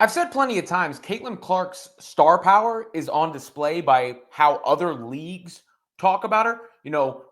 I've said plenty of times, Caitlin Clark's star power is on display by how other leagues talk about her.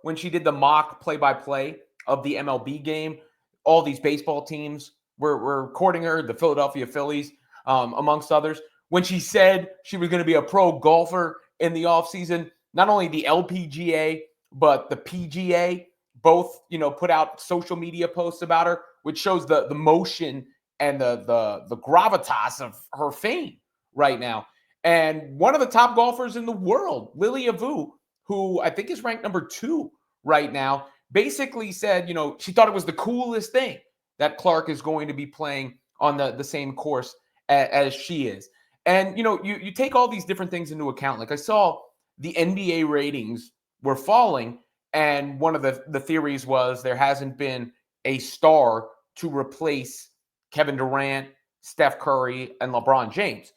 When she did the mock play-by-play of the MLB game, all these baseball teams were recording her, the Philadelphia Phillies, amongst others. When she said she was going to be a pro golfer in the offseason, not only the LPGA, but the PGA both, put out social media posts about her, which shows the motion and the gravitas of her fame right now. And one of the top golfers in the world, Lilia Vu, who I think is ranked number 2 right now, basically said, she thought it was the coolest thing that Clark is going to be playing on the same course as she is. And, you take all these different things into account. Like I saw the NBA ratings were falling. And one of the theories was there hasn't been a star to replace Kevin Durant, Steph Curry, and LeBron James.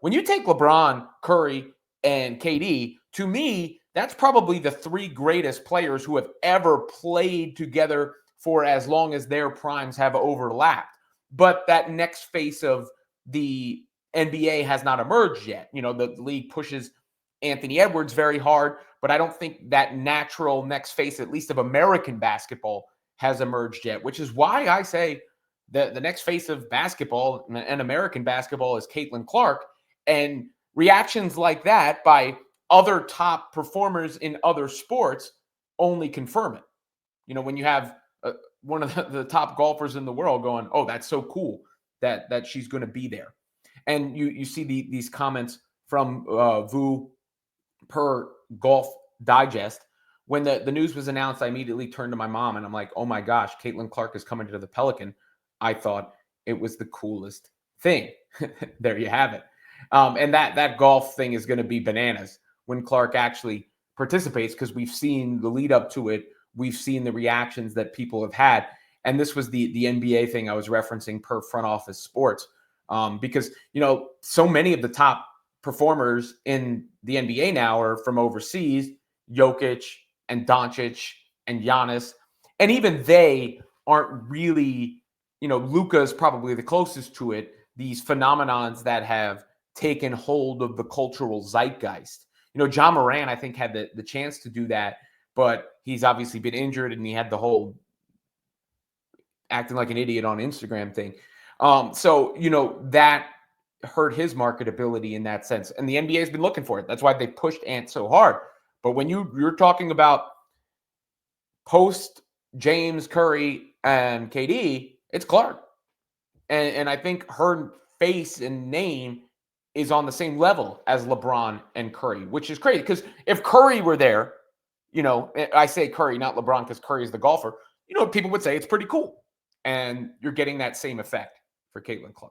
When you take LeBron, Curry, and KD, to me, that's probably the 3 greatest players who have ever played together for as long as their primes have overlapped. But that next face of the NBA has not emerged yet. The league pushes Anthony Edwards very hard, but I don't think that natural next face, at least of American basketball, has emerged yet, which is why I say the next face of basketball and American basketball is Caitlin Clark. And reactions like that by other top performers in other sports only confirm it. When you have one of the top golfers in the world going, oh, that's so cool that she's going to be there. And you see these comments from Vu per Golf Digest. When the news was announced, I immediately turned to my mom and I'm like, oh my gosh, Caitlin Clark is coming to the Pelican. I thought it was the coolest thing. There you have it. And that golf thing is going to be bananas when Clark actually participates, because we've seen the lead up to it. We've seen the reactions that people have had. And this was the NBA thing I was referencing per Front Office Sports, because, so many of the top performers in the NBA now are from overseas, Jokic and Doncic and Giannis. And even they aren't really, Luka is probably the closest to it, these phenomenons that have taken hold of the cultural zeitgeist. John Moran, I think, had the chance to do that, but he's obviously been injured and he had the whole acting like an idiot on Instagram thing. So that hurt his marketability in that sense. And the NBA has been looking for it. That's why they pushed Ant so hard. But when you're talking about post James, Curry, and KD, it's Clark. And I think her face and name is on the same level as LeBron and Curry, which is crazy. Because if Curry were there, I say Curry, not LeBron, because Curry is the golfer, people would say it's pretty cool. And you're getting that same effect for Caitlin Clark.